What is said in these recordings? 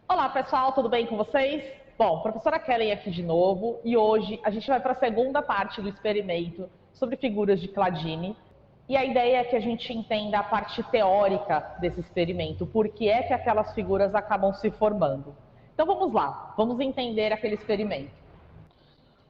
Olá pessoal, tudo bem com vocês? Bom, professora Kelly aqui de novo e hoje a gente vai para a segunda parte do experimento sobre figuras de Cladini. E a ideia é que a gente entenda a parte teórica desse experimento, por que é que aquelas figuras acabam se formando. Então vamos lá, vamos entender aquele experimento.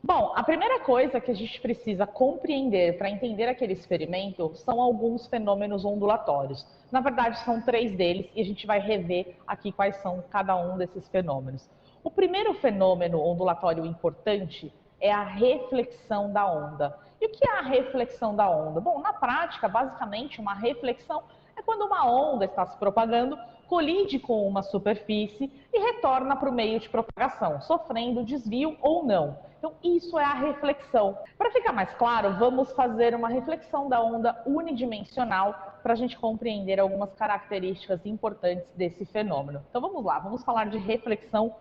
Bom, a primeira coisa que a gente precisa compreender para entender aquele experimento são alguns fenômenos ondulatórios. Na verdade, são 3 deles e a gente vai rever aqui quais são cada um desses fenômenos. O primeiro fenômeno ondulatório importante é a reflexão da onda. E o que é a reflexão da onda? Bom, na prática, basicamente, uma reflexão é quando uma onda está se propagando, colide com uma superfície e retorna para o meio de propagação, sofrendo desvio ou não. Então, isso é a reflexão. Para ficar mais claro, vamos fazer uma reflexão da onda unidimensional para a gente compreender algumas características importantes desse fenômeno. Então, vamos lá, vamos falar de reflexão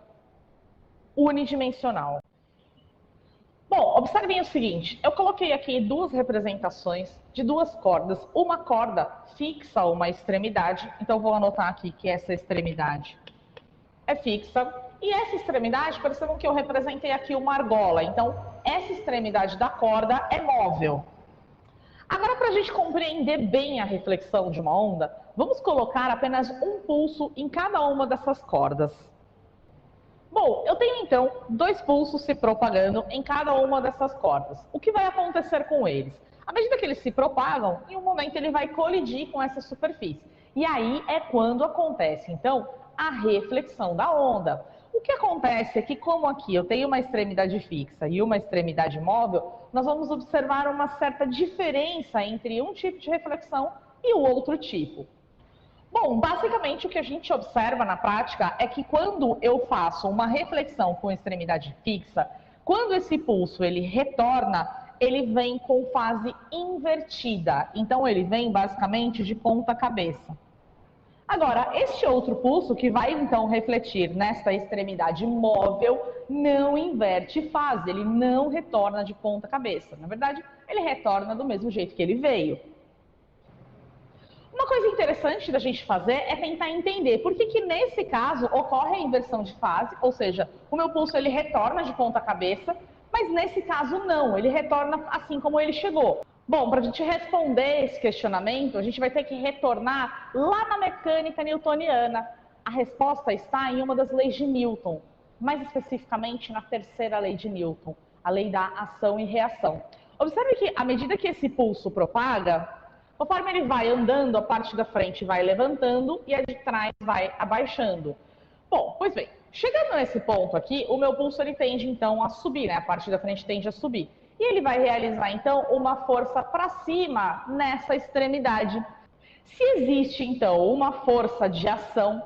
unidimensional. Bom, observem o seguinte, eu coloquei aqui 2 representações de 2 cordas. Uma corda fixa uma extremidade, então vou anotar aqui que essa extremidade é fixa. E essa extremidade, percebam que eu representei aqui uma argola, então essa extremidade da corda é móvel. Agora, para a gente compreender bem a reflexão de uma onda, vamos colocar apenas um pulso em cada uma dessas cordas. Bom, eu tenho então 2 pulsos se propagando em cada uma dessas cordas. O que vai acontecer com eles? À medida que eles se propagam, em um momento ele vai colidir com essa superfície. E aí é quando acontece, então, a reflexão da onda. O que acontece é que, como aqui eu tenho uma extremidade fixa e uma extremidade móvel, nós vamos observar uma certa diferença entre um tipo de reflexão e o outro tipo. Bom, basicamente o que a gente observa na prática é que quando eu faço uma reflexão com extremidade fixa, quando esse pulso ele retorna, ele vem com fase invertida. Então ele vem basicamente de ponta cabeça. Agora, este outro pulso que vai então refletir nesta extremidade móvel não inverte fase, ele não retorna de ponta cabeça. Na verdade, ele retorna do mesmo jeito que ele veio. Uma coisa interessante da gente fazer é tentar entender por que nesse caso ocorre a inversão de fase, ou seja, o meu pulso ele retorna de ponta cabeça, mas nesse caso não, ele retorna assim como ele chegou. Bom, para a gente responder esse questionamento, a gente vai ter que retornar lá na mecânica newtoniana. A resposta está em uma das leis de Newton, mais especificamente na terceira lei de Newton, a lei da ação e reação. Observe que à medida que esse pulso propaga, conforme ele vai andando, a parte da frente vai levantando e a de trás vai abaixando. Bom, pois bem, chegando nesse ponto aqui, o meu pulso ele tende então a subir, né? A parte da frente tende a subir. E ele vai realizar então uma força para cima nessa extremidade. Se existe então uma força de ação,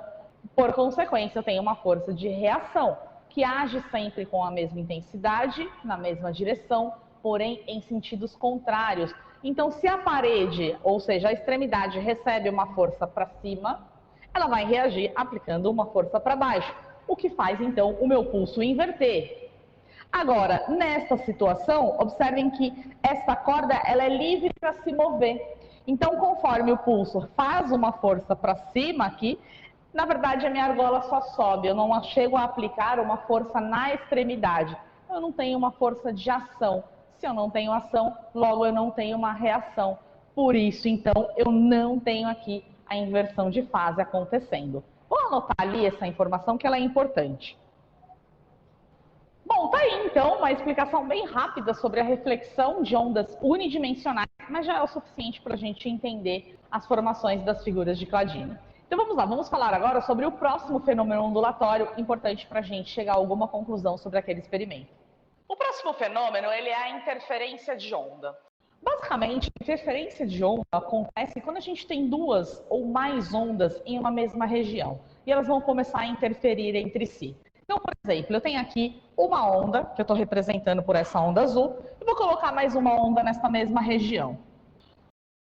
por consequência eu tenho uma força de reação, que age sempre com a mesma intensidade, na mesma direção, porém em sentidos contrários. Então, se a parede, ou seja, a extremidade, recebe uma força para cima, ela vai reagir aplicando uma força para baixo, o que faz, então, o meu pulso inverter. Agora, nesta situação, observem que esta corda ela é livre para se mover. Então, conforme o pulso faz uma força para cima aqui, na verdade, a minha argola só sobe, eu não chego a aplicar uma força na extremidade. Eu não tenho uma força de ação. Se eu não tenho ação, logo eu não tenho uma reação. Por isso, então, eu não tenho aqui a inversão de fase acontecendo. Vou anotar ali essa informação que ela é importante. Bom, tá aí então uma explicação bem rápida sobre a reflexão de ondas unidimensionais, mas já é o suficiente para a gente entender as formações das figuras de Cladini. Então vamos lá, vamos falar agora sobre o próximo fenômeno ondulatório importante para a gente chegar a alguma conclusão sobre aquele experimento. O próximo fenômeno ele é a interferência de onda. Basicamente, a interferência de onda acontece quando a gente tem 2 ou mais ondas em uma mesma região e elas vão começar a interferir entre si. Então, por exemplo, eu tenho aqui uma onda, que eu estou representando por essa onda azul, e vou colocar mais uma onda nessa mesma região.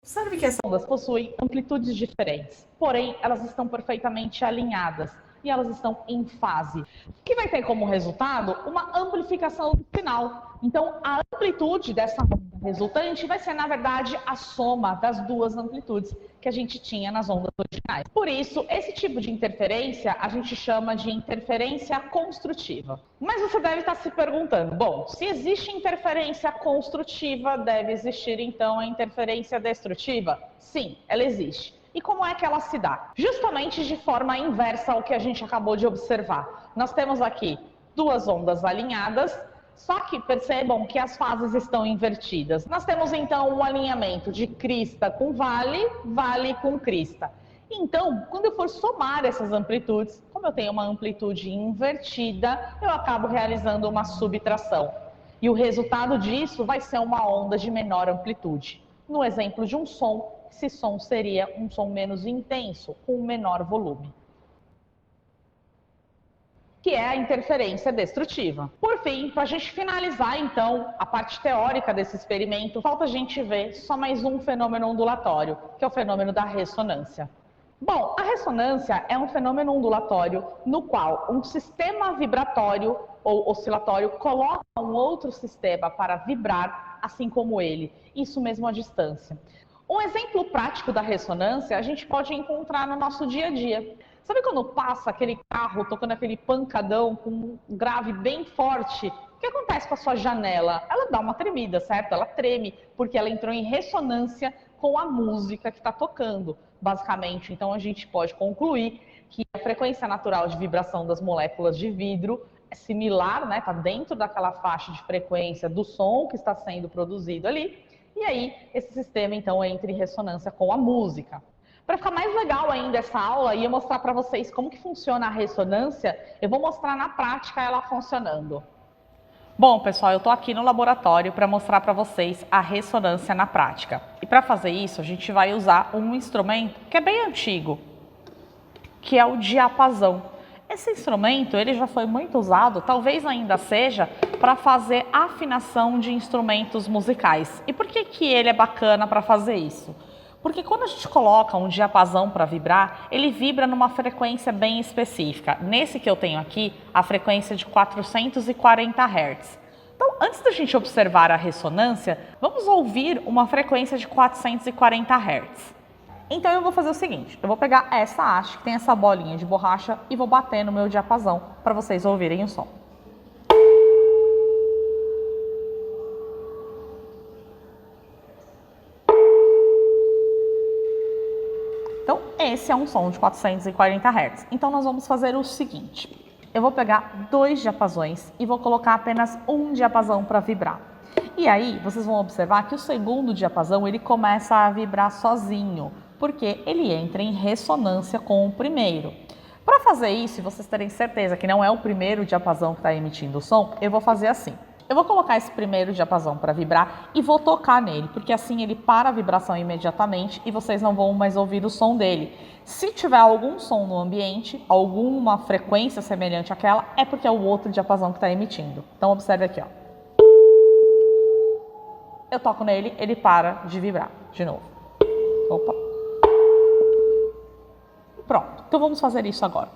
Observe que essas ondas possuem amplitudes diferentes, porém elas estão perfeitamente alinhadas e elas estão em fase, que vai ter como resultado uma amplificação do sinal. Então, a amplitude dessa onda resultante vai ser, na verdade, a soma das duas amplitudes que a gente tinha nas ondas originais. Por isso, esse tipo de interferência a gente chama de interferência construtiva. Mas você deve estar se perguntando, bom, se existe interferência construtiva, deve existir então a interferência destrutiva? Sim, ela existe. E como é que ela se dá? Justamente de forma inversa ao que a gente acabou de observar. Nós temos aqui duas ondas alinhadas, só que percebam que as fases estão invertidas. Nós temos então um alinhamento de crista com vale, vale com crista. Então, quando eu for somar essas amplitudes, como eu tenho uma amplitude invertida, eu acabo realizando uma subtração. E o resultado disso vai ser uma onda de menor amplitude. No exemplo de um som, esse som seria um som menos intenso, com menor volume, que é a interferência destrutiva. Por fim, para a gente finalizar então a parte teórica desse experimento, falta a gente ver só mais um fenômeno ondulatório, que é o fenômeno da ressonância. Bom, a ressonância é um fenômeno ondulatório no qual um sistema vibratório ou oscilatório coloca um outro sistema para vibrar, assim como ele, isso mesmo à distância. Um exemplo prático da ressonância a gente pode encontrar no nosso dia a dia. Sabe quando passa aquele carro tocando aquele pancadão com um grave bem forte? O que acontece com a sua janela? Ela dá uma tremida, certo? Ela treme porque ela entrou em ressonância com a música que está tocando, basicamente. Então a gente pode concluir que a frequência natural de vibração das moléculas de vidro é similar, né? Está dentro daquela faixa de frequência do som que está sendo produzido ali. E aí esse sistema então entra em ressonância com a música. Para ficar mais legal ainda essa aula, ia mostrar para vocês como que funciona a ressonância, eu vou mostrar na prática ela funcionando. Bom, pessoal, eu estou aqui no laboratório para mostrar para vocês a ressonância na prática. E para fazer isso, a gente vai usar um instrumento que é bem antigo, que é o diapasão. Esse instrumento ele já foi muito usado, talvez ainda seja, para fazer afinação de instrumentos musicais. E por que que ele é bacana para fazer isso? Porque quando a gente coloca um diapasão para vibrar, ele vibra numa frequência bem específica. Nesse que eu tenho aqui, a frequência de 440 Hz. Então, antes da gente observar a ressonância, vamos ouvir uma frequência de 440 Hz. Então eu vou fazer o seguinte, eu vou pegar essa haste que tem essa bolinha de borracha e vou bater no meu diapasão para vocês ouvirem o som. Então, esse é um som de 440 Hz. Então, nós vamos fazer o seguinte. Eu vou pegar dois diapasões e vou colocar apenas um diapasão para vibrar. E aí, vocês vão observar que o segundo diapasão, ele começa a vibrar sozinho, porque ele entra em ressonância com o primeiro. Para fazer isso, e vocês terem certeza que não é o primeiro diapasão que está emitindo o som, eu vou fazer assim. Eu vou colocar esse primeiro diapasão para vibrar e vou tocar nele, porque assim ele para a vibração imediatamente e vocês não vão mais ouvir o som dele. Se tiver algum som no ambiente, alguma frequência semelhante àquela, é porque é o outro diapasão que está emitindo. Então observe aqui, ó. Eu toco nele, ele para de vibrar de novo. Opa. Pronto, então vamos fazer isso agora.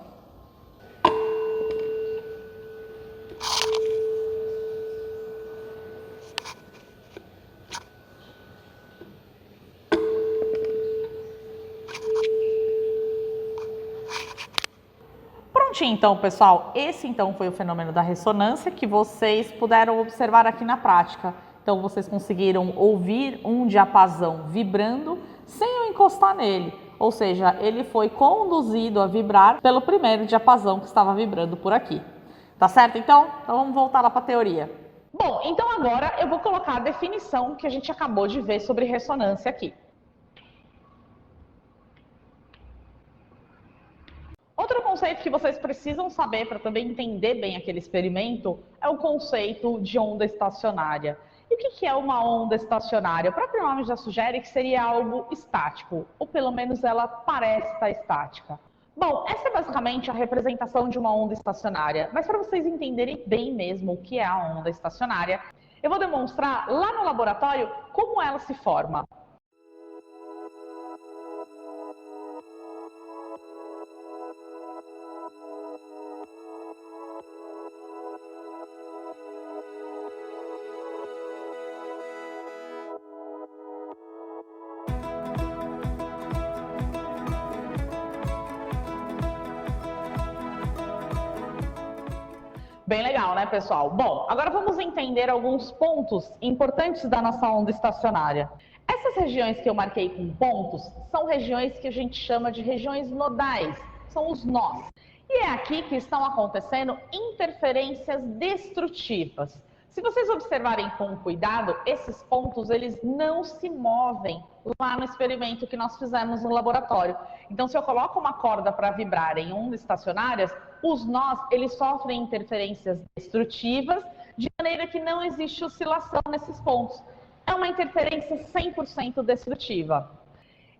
Prontinho, então, pessoal, esse então foi o fenômeno da ressonância que vocês puderam observar aqui na prática. Então, vocês conseguiram ouvir um diapasão vibrando sem eu encostar nele. Ou seja, ele foi conduzido a vibrar pelo primeiro diapasão que estava vibrando por aqui. Tá certo, então? Então, vamos voltar lá para a teoria. Bom, então agora eu vou colocar a definição que a gente acabou de ver sobre ressonância aqui. Outro conceito que vocês precisam saber para também entender bem aquele experimento é o conceito de onda estacionária. E o que é uma onda estacionária? O próprio nome já sugere que seria algo estático, ou pelo menos ela parece estar estática. Bom, essa é basicamente a representação de uma onda estacionária, mas para vocês entenderem bem mesmo o que é a onda estacionária, eu vou demonstrar lá no laboratório como ela se forma. Bem legal, né, pessoal? Bom, agora vamos entender alguns pontos importantes da nossa onda estacionária. Essas regiões que eu marquei com pontos são regiões que a gente chama de regiões nodais, são os nós. E é aqui que estão acontecendo interferências destrutivas. Se vocês observarem com cuidado, esses pontos eles não se movem lá no experimento que nós fizemos no laboratório. Então, se eu coloco uma corda para vibrar em ondas estacionárias, os nós eles sofrem interferências destrutivas, de maneira que não existe oscilação nesses pontos. É uma interferência 100% destrutiva.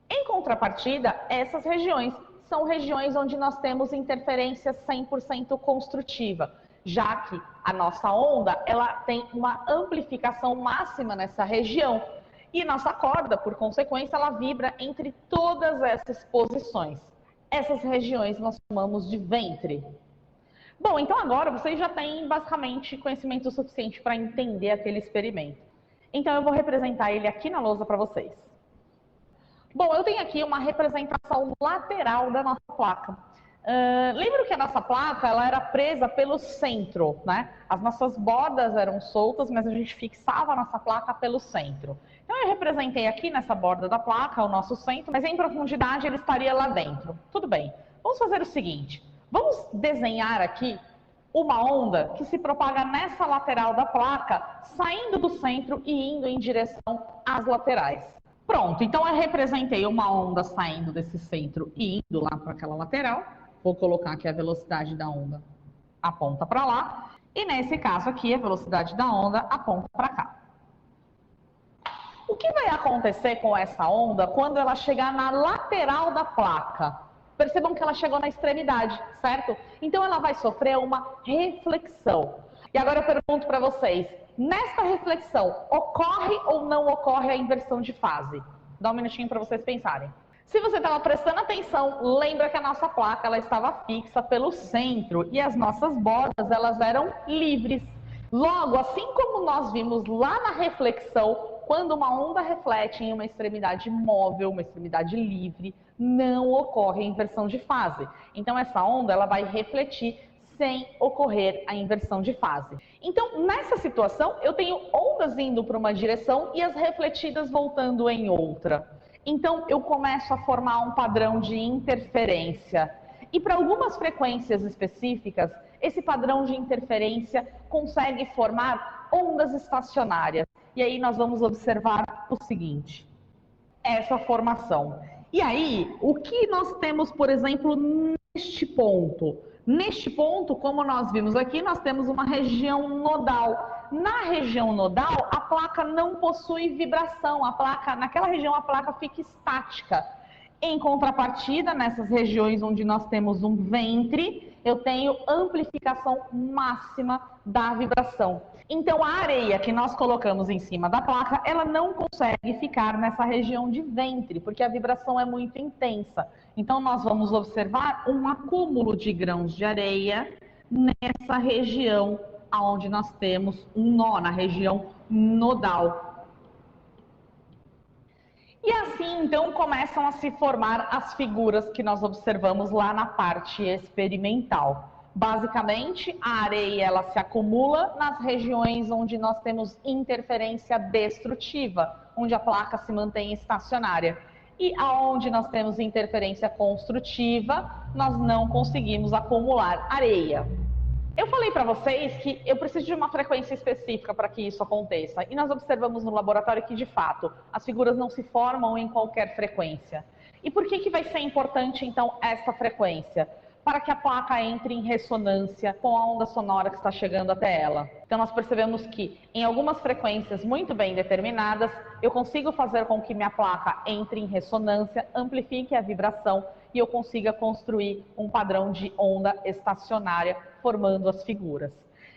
Em contrapartida, essas regiões são regiões onde nós temos interferência 100% construtiva, já que a nossa onda ela tem uma amplificação máxima nessa região e nossa corda, por consequência, ela vibra entre todas essas posições. Essas regiões nós chamamos de ventre. Bom, então agora vocês já têm basicamente conhecimento suficiente para entender aquele experimento. Então eu vou representar ele aqui na lousa para vocês. Bom, eu tenho aqui uma representação lateral da nossa placa. Lembra que a nossa placa ela era presa pelo centro, né? As nossas bordas eram soltas, mas a gente fixava a nossa placa pelo centro. Então eu representei aqui nessa borda da placa o nosso centro, mas em profundidade ele estaria lá dentro. Tudo bem, vamos fazer o seguinte, vamos desenhar aqui uma onda que se propaga nessa lateral da placa, saindo do centro e indo em direção às laterais. Pronto, então eu representei uma onda saindo desse centro e indo lá para aquela lateral. Vou colocar aqui a velocidade da onda aponta para lá. E nesse caso aqui, a velocidade da onda aponta para cá. O que vai acontecer com essa onda quando ela chegar na lateral da placa? Percebam que ela chegou na extremidade, certo? Então ela vai sofrer uma reflexão. E agora eu pergunto para vocês, nesta reflexão, ocorre ou não ocorre a inversão de fase? Dá um minutinho para vocês pensarem. Se você estava prestando atenção, lembra que a nossa placa ela estava fixa pelo centro e as nossas bordas elas eram livres. Logo, assim como nós vimos lá na reflexão, quando uma onda reflete em uma extremidade móvel, uma extremidade livre, não ocorre a inversão de fase. Então essa onda ela vai refletir sem ocorrer a inversão de fase. Então, nessa situação, eu tenho ondas indo para uma direção e as refletidas voltando em outra. Então, eu começo a formar um padrão de interferência. E para algumas frequências específicas, esse padrão de interferência consegue formar ondas estacionárias. E aí nós vamos observar o seguinte, essa formação. E aí, o que nós temos, por exemplo, neste ponto? Neste ponto, como nós vimos aqui, nós temos uma região nodal. Na região nodal, a placa não possui vibração. Naquela região, a placa fica estática. Em contrapartida, nessas regiões onde nós temos um ventre, eu tenho amplificação máxima da vibração. Então, a areia que nós colocamos em cima da placa, ela não consegue ficar nessa região de ventre, porque a vibração é muito intensa. Então, nós vamos observar um acúmulo de grãos de areia nessa região onde nós temos um nó, na região nodal. E assim, então, começam a se formar as figuras que nós observamos lá na parte experimental. Basicamente, a areia ela se acumula nas regiões onde nós temos interferência destrutiva, onde a placa se mantém estacionária. E aonde nós temos interferência construtiva, nós não conseguimos acumular areia. Eu falei para vocês que eu preciso de uma frequência específica para que isso aconteça. E nós observamos no laboratório que, de fato, as figuras não se formam em qualquer frequência. E por que vai ser importante, então, essa frequência? Para que a placa entre em ressonância com a onda sonora que está chegando até ela. Então nós percebemos que em algumas frequências muito bem determinadas, eu consigo fazer com que minha placa entre em ressonância, amplifique a vibração e eu consiga construir um padrão de onda estacionária formando as figuras.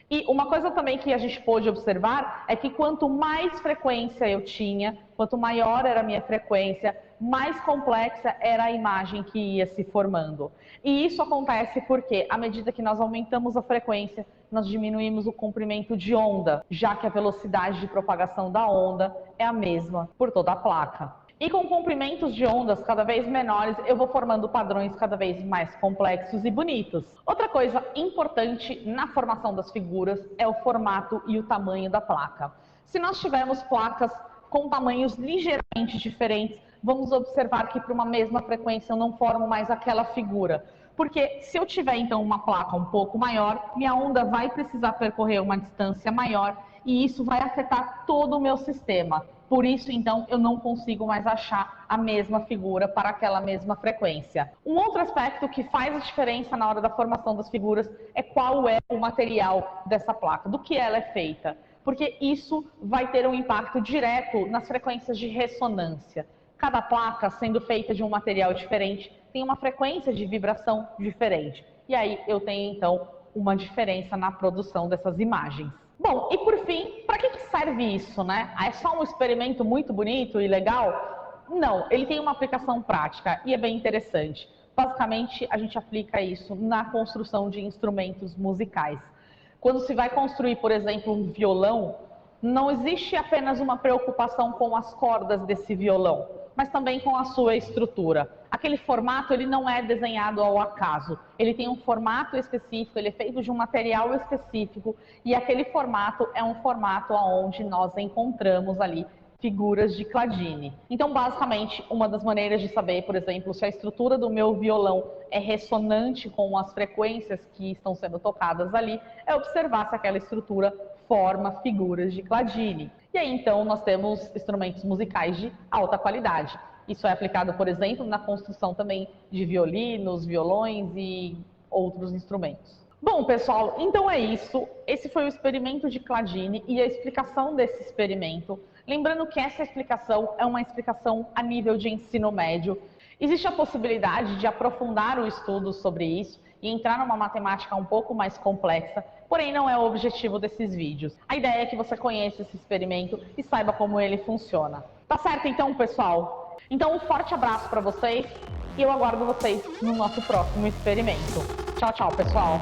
E uma coisa também que a gente pôde observar é que quanto mais frequência eu tinha, quanto maior era a minha frequência, mais complexa era a imagem que ia se formando. E isso acontece porque, à medida que nós aumentamos a frequência, nós diminuímos o comprimento de onda, já que a velocidade de propagação da onda é a mesma por toda a placa. E com comprimentos de ondas cada vez menores, eu vou formando padrões cada vez mais complexos e bonitos. Outra coisa importante na formação das figuras é o formato e o tamanho da placa. Se nós tivermos placas com tamanhos ligeiramente diferentes, vamos observar que para uma mesma frequência eu não formo mais aquela figura. Porque se eu tiver então uma placa um pouco maior, minha onda vai precisar percorrer uma distância maior e isso vai afetar todo o meu sistema. Por isso, então, eu não consigo mais achar a mesma figura para aquela mesma frequência. Um outro aspecto que faz a diferença na hora da formação das figuras é qual é o material dessa placa, do que ela é feita. Porque isso vai ter um impacto direto nas frequências de ressonância. Cada placa, sendo feita de um material diferente, tem uma frequência de vibração diferente. E aí eu tenho, então, uma diferença na produção dessas imagens. Bom, e por fim, para que serve isso, né? É só um experimento muito bonito e legal? Não, ele tem uma aplicação prática e é bem interessante. Basicamente, a gente aplica isso na construção de instrumentos musicais. Quando se vai construir, por exemplo, um violão, não existe apenas uma preocupação com as cordas desse violão, mas também com a sua estrutura. Aquele formato ele não é desenhado ao acaso, ele tem um formato específico, ele é feito de um material específico e aquele formato é um formato onde nós encontramos ali figuras de Cladini. Então, basicamente, uma das maneiras de saber, por exemplo, se a estrutura do meu violão é ressonante com as frequências que estão sendo tocadas ali, é observar se aquela estrutura forma figuras de Cladini. E aí, então, nós temos instrumentos musicais de alta qualidade. Isso é aplicado, por exemplo, na construção também de violinos, violões e outros instrumentos. Bom, pessoal, então é isso. Esse foi o experimento de Cladini e a explicação desse experimento. Lembrando que essa explicação é uma explicação a nível de ensino médio. Existe a possibilidade de aprofundar o estudo sobre isso e entrar numa matemática um pouco mais complexa, porém não é o objetivo desses vídeos. A ideia é que você conheça esse experimento e saiba como ele funciona. Tá certo então, pessoal? Então um forte abraço para vocês e eu aguardo vocês no nosso próximo experimento. Tchau, tchau, pessoal!